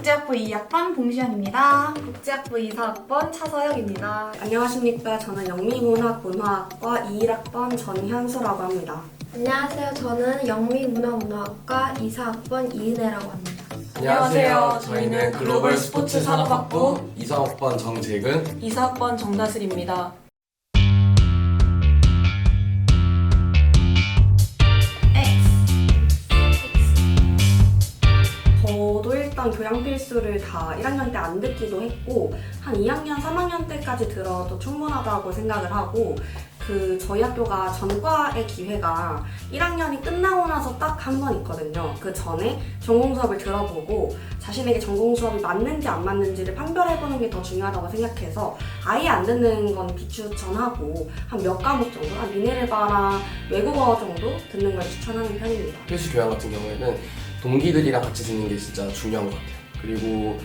국제학부 2학번 봉시연입니다. 국제학부 2사학번 차서영입니다. 안녕하십니까. 저는 영미문화문화학과 21학번 전현수라고 합니다. 안녕하세요. 저는 영미문화문화학과 2사학번 이은혜라고 합니다. 안녕하세요. 저희는 글로벌 스포츠 산업학부 2사학번 정재근, 2사학번 정다슬입니다. 저도 일단 교양 필수를 다 1학년 때 안 듣기도 했고 한 2학년, 3학년 때까지 들어도 충분하다고 생각을 하고 저희 학교가 전과의 기회가 1학년이 끝나고 나서 딱 한 번 있거든요. 그 전에 전공 수업을 들어보고 자신에게 전공 수업이 맞는지 안 맞는지를 판별해보는 게 더 중요하다고 생각해서 아예 안 듣는 건 비추천하고 한 몇 과목 정도, 한 미네르바나 외국어 정도 듣는 걸 추천하는 편입니다. 필수 교양 같은 경우에는 동기들이랑 같이 듣는 게 진짜 중요한 것 같아요. 그리고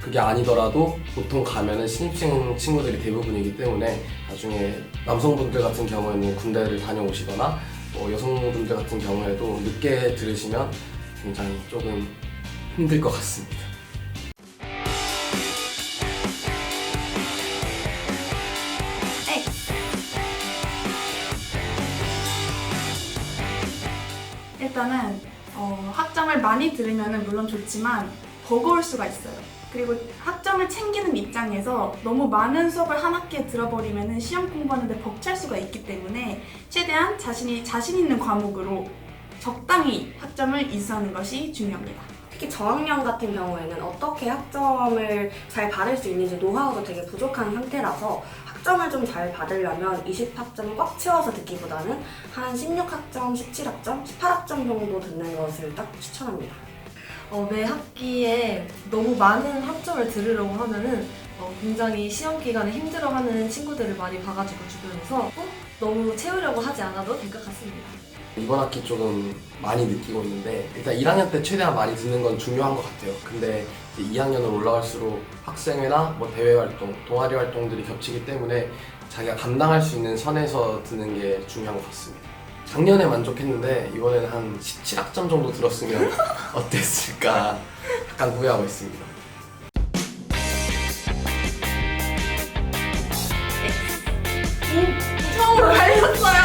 그게 아니더라도 보통 가면은 신입생 친구들이 대부분이기 때문에 나중에 남성분들 같은 경우에는 군대를 다녀오시거나 여성분들 같은 경우에도 늦게 들으시면 굉장히 조금 힘들 것 같습니다. 일단은 학점을 많이 들으면 물론 좋지만 버거울 수가 있어요. 그리고 학점을 챙기는 입장에서 너무 많은 수업을 한 학기에 들어버리면 시험 공부하는데 벅찰 수가 있기 때문에 최대한 자신 있는 과목으로 적당히 학점을 이수하는 것이 중요합니다. 특히 저학년 같은 경우에는 어떻게 학점을 잘 받을 수 있는지 노하우도 되게 부족한 상태라서 학점을 좀 잘 받으려면 20학점을 꽉 채워서 듣기보다는 한 16학점, 17학점, 18학점 정도 듣는 것을 딱 추천합니다. 매 학기에 너무 많은 학점을 들으려고 하면은 굉장히 시험 기간에 힘들어하는 친구들을 많이 봐가지고 주변에서 꼭 너무 채우려고 하지 않아도 될 것 같습니다. 이번 학기 조금 많이 느끼고 있는데 일단 1학년 때 최대한 많이 듣는 건 중요한 것 같아요. 근데 이제 2학년으로 올라갈수록 학생회나 대외 활동, 동아리 활동들이 겹치기 때문에 자기가 감당할 수 있는 선에서 듣는 게 중요한 것 같습니다. 작년에 만족했는데 이번에는 한 17학점 정도 들었으면 어땠을까 약간 후회하고 있습니다. 처음으로 달렸어요.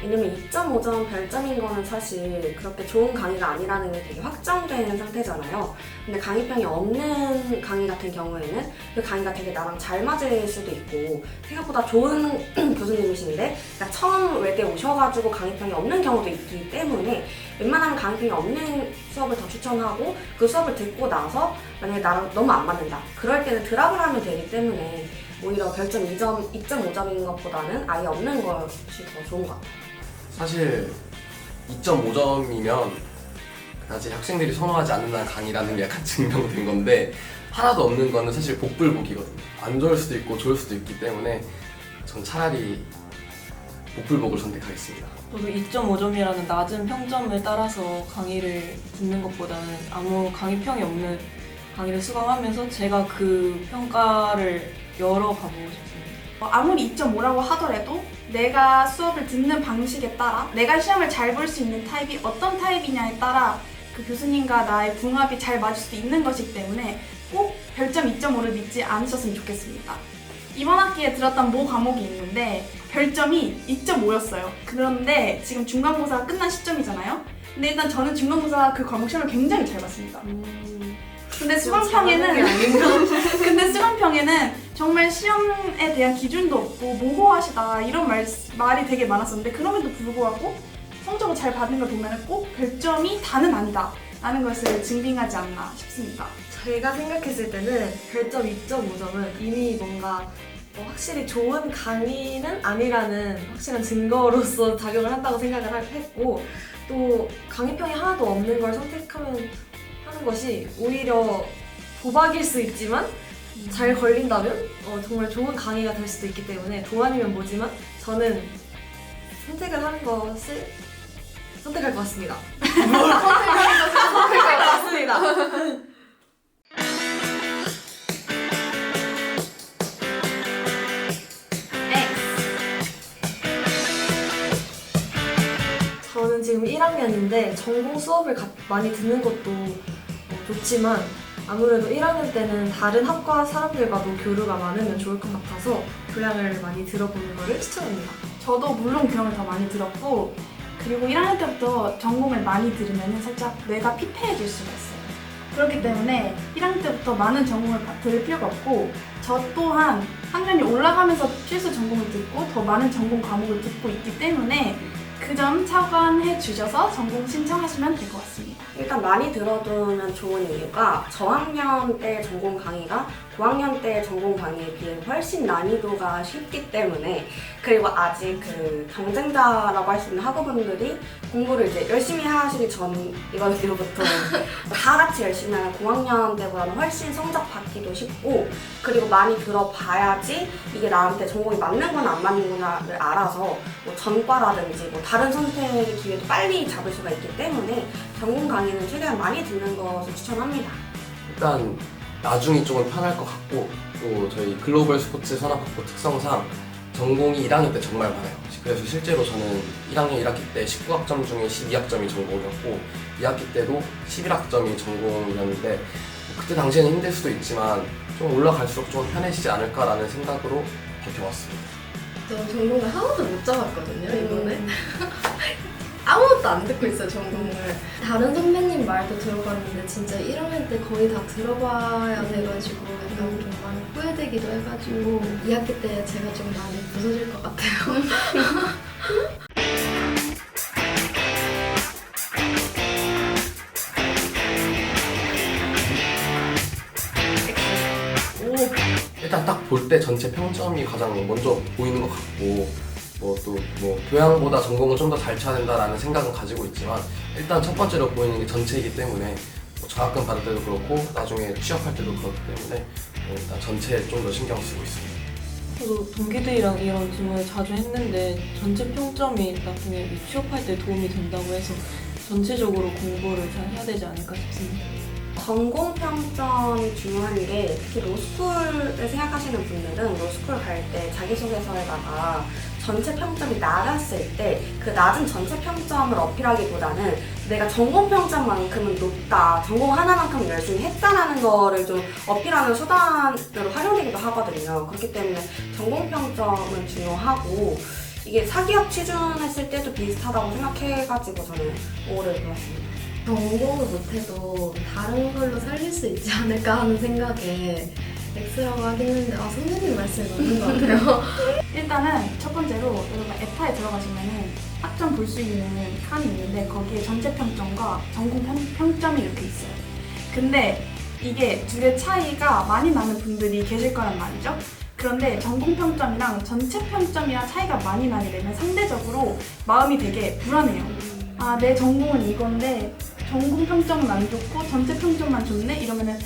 왜냐면 2.5점 별점인 거는 사실 그렇게 좋은 강의가 아니라는 게 되게 확정된 상태잖아요. 근데 강의평이 없는 강의 같은 경우에는 그 강의가 되게 나랑 잘 맞을 수도 있고 생각보다 좋은 교수님이신데 그러니까 처음 외대 오셔가지고 강의평이 없는 경우도 있기 때문에 웬만하면 강의평이 없는 수업을 더 추천하고 그 수업을 듣고 나서 만약에 나랑 너무 안 맞는다. 그럴 때는 드랍을 하면 되기 때문에 오히려 별점 2.5점인 것보다는 아예 없는 것이 더 좋은 것 같아요. 사실 2.5점이면 그다지 학생들이 선호하지 않는다는 강의라는 게 약간 증명된 건데 하나도 없는 거는 사실 복불복이거든요. 안 좋을 수도 있고 좋을 수도 있기 때문에 전 차라리 복불복을 선택하겠습니다. 저도 2.5점이라는 낮은 평점을 따라서 강의를 듣는 것보다는 아무 강의평이 없는 강의를 수강하면서 제가 그 평가를 열어가보고 싶습니다. 아무리 2.5라고 하더라도 내가 수업을 듣는 방식에 따라 내가 시험을 잘 볼 수 있는 타입이 어떤 타입이냐에 따라 그 교수님과 나의 궁합이 잘 맞을 수도 있는 것이기 때문에 꼭 별점 2.5를 믿지 않으셨으면 좋겠습니다. 이번 학기에 들었던 모 과목이 있는데 별점이 2.5였어요. 그런데 지금 중간고사가 끝난 시점이잖아요. 근데 일단 저는 중간고사 그 과목 시험을 굉장히 잘 봤습니다. 근데 수강평에는 정말 시험에 대한 기준도 없고 모호하시다 이런 말이 되게 많았었는데 그럼에도 불구하고 성적을 잘 받는 걸 보면 꼭 별점이 다는 아니다 라는 것을 증빙하지 않나 싶습니다. 제가 생각했을 때는 별점 2.5점은 이미 뭔가 확실히 좋은 강의는 아니라는 확실한 증거로서 작용을 한다고 생각을 했고 또 강의평이 하나도 없는 걸 선택하는 것이 오히려 도박일 수 있지만 잘 걸린다면 정말 좋은 강의가 될 수도 있기 때문에 도 아니면 뭐지만 저는 선택을 하는 것을 선택할 것 같습니다. 선택할 것 같습니다. 저는 지금 1학년 2학년인데 전공 수업을 많이 듣는 것도 좋지만 아무래도 1학년 때는 다른 학과 사람들과도 교류가 많으면 좋을 것 같아서 교양을 많이 들어보는 것을 추천합니다. 저도 물론 교양을 더 많이 들었고 그리고 1학년 때부터 전공을 많이 들으면 살짝 뇌가 피폐해질 수가 있어요. 그렇기 때문에 1학년 때부터 많은 전공을 들을 필요가 없고 저 또한 학년이 올라가면서 필수 전공을 듣고 더 많은 전공 과목을 듣고 있기 때문에 그 점 참고해 주셔서 전공 신청하시면 될 것 같습니다. 일단 많이 들어두면 좋은 이유가 저학년 때 전공 강의가 고학년 때 전공 강의에 비해 훨씬 난이도가 쉽기 때문에 그리고 아직 그 경쟁자라고 할 수 있는 학우분들이 공부를 이제 열심히 하시기 전이거든요. 보통 다 같이 열심히 하는 고학년 때보다는 훨씬 성적 받기도 쉽고 그리고 많이 들어봐야지 이게 나한테 전공이 맞는 거나 안 맞는 거나를 알아서 뭐 전과라든지 뭐 다른 선택의 기회도 빨리 잡을 수가 있기 때문에 전공 강의는 최대한 많이 듣는 것을 추천합니다. 일단 나중이 조금 편할 것 같고 또 저희 글로벌 스포츠 산업학부 특성상 전공이 1학년 때 정말 많아요. 그래서 실제로 저는 1학년 1학기 때 19학점 중에 12학점이 전공이었고 2학기 때도 11학점이 전공이었는데 그때 당시에는 힘들 수도 있지만 좀 올라갈수록 좀 편해지지 않을까라는 생각으로 버텨왔습니다. 저 전공을 하나도 못 잡았거든요, 이번에. 아무것도 안 듣고 있어요, 전공을. 다른 선배님 말도 들어봤는데 진짜 1학년 때 거의 다 들어봐야 돼가지고 약간 좀 많이 후회되기도 해가지고 2학기 때 제가 좀 많이 부서질 것 같아요. 일단 딱 볼 때 전체 평점이 가장 먼저 보이는 것 같고 뭐 교양보다 전공을 좀 더 잘 쳐야 된다라는 생각은 가지고 있지만 일단 첫 번째로 보이는 게 전체이기 때문에 뭐 장학금 받을 때도 그렇고 나중에 취업할 때도 그렇기 때문에 일단 전체에 좀 더 신경 쓰고 있습니다. 저도 동기들이랑 이런 질문을 자주 했는데 전체 평점이 나중에 취업할 때 도움이 된다고 해서 전체적으로 공부를 잘 해야 되지 않을까 싶습니다. 전공 평점이 중요한 게 특히 로스쿨을 생각하시는 분들은 로스쿨 갈 때 자기소개서에다가 전체 평점이 낮았을 때 그 낮은 전체 평점을 어필하기보다는 내가 전공 평점만큼은 높다, 전공 하나만큼 열심히 했다라는 거를 좀 어필하는 수단으로 활용되기도 하거든요. 그렇기 때문에 전공 평점은 중요하고 이게 사기업 취준했을 때도 비슷하다고 생각해가지고 저는 5를 골랐습니다. 전공을 못해도 다른 걸로 살릴 수 있지 않을까 하는 생각에 X라고 하긴 했는데 선생님 말씀이 맞는 것 같아요. 일단은 첫 번째로 여러분 에타에 들어가시면은 학점 볼 수 있는 칸이 있는데 거기에 전체 평점과 전공 평점이 이렇게 있어요. 근데 이게 둘의 차이가 많이 나는 분들이 계실 거란 말이죠. 그런데 전공 평점이랑 전체 평점이랑 차이가 많이 나게 되면 상대적으로 마음이 되게 불안해요. 아, 내 전공은 이건데 전공 평점은 안 좋고 전체 평점만 좋네? 이러면은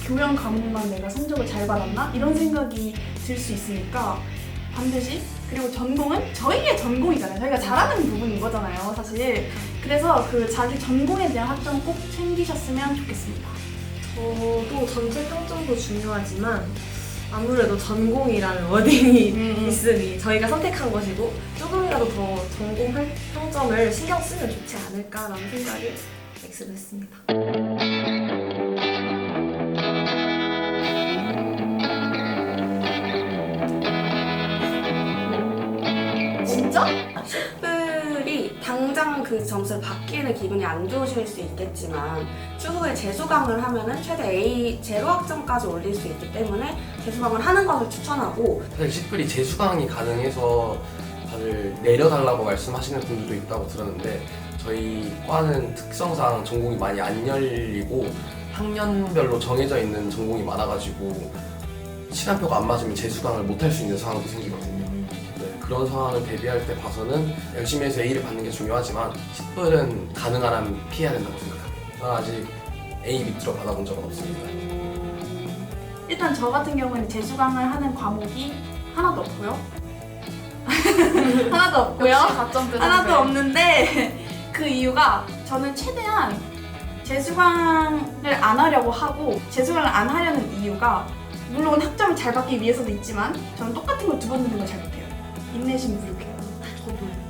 교양 과목만 내가 성적을 잘 받았나? 이런 생각이 들 수 있으니까 반드시, 그리고 전공은 저희의 전공이잖아요. 저희가 잘하는 부분인 거잖아요, 사실. 그래서 그 자기 전공에 대한 학점 꼭 챙기셨으면 좋겠습니다. 저도 전체 평점도 중요하지만 아무래도 전공이라는 워딩이 있으니 저희가 선택한 것이고 조금이라도 더 전공 평점을 신경 쓰면 좋지 않을까라는 생각을 X로 했습니다. 진짜? 이 당장 그 점수를 받기에는 기분이 안 좋으실 수 있겠지만 추후에 재수강을 하면은 최대 A0 학점까지 올릴 수 있기 때문에 재수강을 하는 것을 추천하고 사실 시플이 재수강이 가능해서 다들 내려달라고 말씀하시는 분들도 있다고 들었는데 저희 과는 특성상 전공이 많이 안 열리고 학년별로 정해져 있는 전공이 많아가지고 시간표가 안 맞으면 재수강을 못 할 수 있는 상황도 생기거든요. 네, 그런 상황을 대비할 때 봐서는 열심히 해서 A를 받는 게 중요하지만 시플은 가능한 한 피해야 된다고 생각합니다. 저는 아직 A 밑으로 받아본 적은 없습니다. 일단 저 같은 경우는 재수강을 하는 과목이 하나도 없고요. 하나도 없고요. 하나도 없는데 그 이유가 저는 최대한 재수강을 안 하려고 하고 재수강을 안 하려는 이유가 물론 학점을 잘 받기 위해서도 있지만 저는 똑같은 걸 두 번 듣는 걸 잘 못해요. 인내심 부족해요. 저도.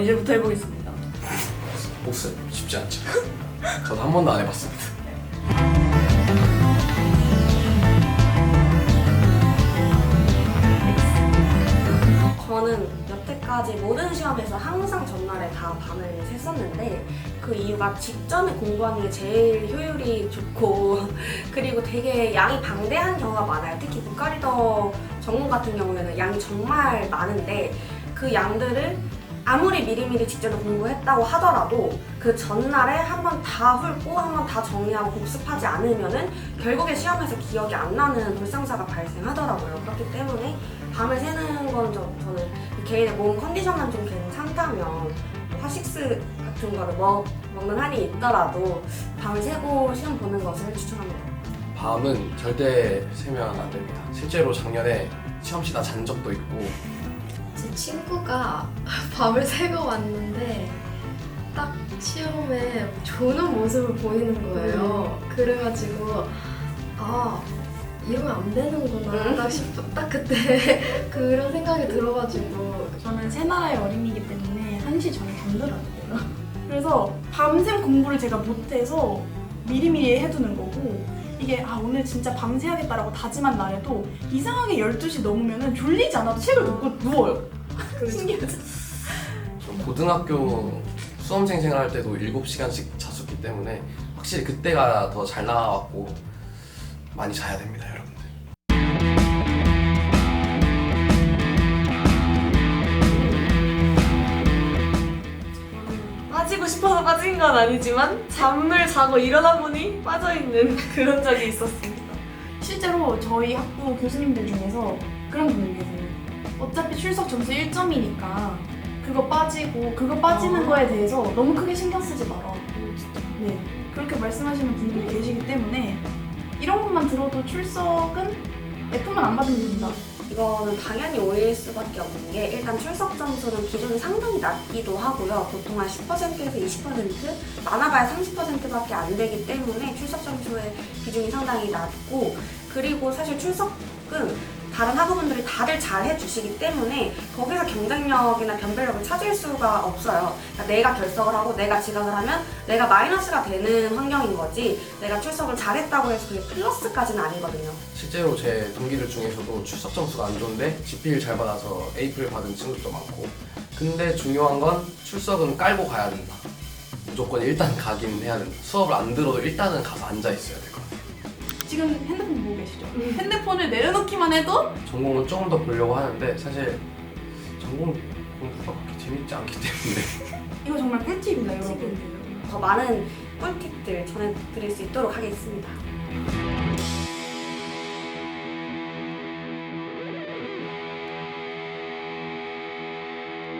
이제부터 해보겠습니다. 복습 쉽지 않죠. 저도 한 번도 안 해봤습니다. 저는 여태까지 모든 시험에서 항상 전날에 다 밤을 샜었는데 그 이유가 직전에 공부하는 게 제일 효율이 좋고 그리고 되게 양이 방대한 경우가 많아요. 특히 국가리더 전공 같은 경우에는 양이 정말 많은데 그 양들을 아무리 미리미리 직전에 공부했다고 하더라도 그 전날에 한 번 다 훑고 한 번 다 정리하고 복습하지 않으면은 결국에 시험에서 기억이 안 나는 불상사가 발생하더라고요. 그렇기 때문에 밤을 새는 건 저는 개인의 몸 컨디션만 좀 괜찮다면 화식스 같은 거를 먹는 한이 있더라도 밤을 새고 시험 보는 것을 추천합니다. 밤은 절대 새면 안 됩니다. 실제로 작년에 시험 치다 잔 적도 있고 제 친구가 밤을 새고 왔는데 딱 시험에 조는 모습을 보이는 거예요. 그래가지고 아 이러면 안 되는구나 딱 그때 그런 생각이 들어가지고 저는 새 나라의 어린이기 때문에 1시 전에 잠들었어요. 그래서 밤샘 공부를 제가 못해서 미리미리 해두는 거고 이게 오늘 진짜 밤새야겠다라고 다짐한 날에도 이상하게 12시 넘으면 졸리지 않아도 책을 놓고 누워요. 신기하죠? 좀 고등학교 수험생 생활할 때도 7시간씩 잤었기 때문에 확실히 그때가 더 잘 나왔고 많이 자야 됩니다, 여러분들. 빠지고 싶어서 빠진 건 아니지만 잠을 자고 일어나 보니 빠져있는 그런 적이 있었습니다. 실제로 저희 학부 교수님들 중에서 그런 분이 계세요. 어차피 출석 점수 1점이니까 그거 빠지는 거에 대해서 너무 크게 신경 쓰지 마라. 네, 그렇게 말씀하시는 분들이 계시기 때문에 이런 것만 들어도 출석은 F만 안 받으면 된다. 이거는 당연히 오일 수밖에 없는 게 일단 출석 점수는 기존이 상당히 낮기도 하고요. 보통 한 10%에서 20%, 많아봐야 30%밖에 안 되기 때문에 출석 점수의 비중이 상당히 낮고 그리고 사실 출석은 다른 학우분들이 다들 잘 해주시기 때문에 거기서 경쟁력이나 변별력을 찾을 수가 없어요. 그러니까 내가 결석을 하고 내가 지각을 하면 내가 마이너스가 되는 환경인 거지 내가 출석을 잘했다고 해서 그게 플러스까지는 아니거든요. 실제로 제 동기들 중에서도 출석 점수가 안 좋은데 GP를 잘 받아서 A표를 받은 친구들도 많고 근데 중요한 건 출석은 깔고 가야 된다. 무조건 일단 가긴 해야 된다. 수업을 안 들어도 일단은 가서 앉아 있어야 될 것 같아요. 지금 핸드폰 보고 계시죠? 핸드폰을 내려놓기만 해도 전공은 조금 더 보려고 하는데 사실 전공 공부가 그렇게 재밌지 않기 때문에 이거 정말 꿀팁이다, 여러분. 더 많은 꿀팁들 전해드릴 수 있도록 하겠습니다.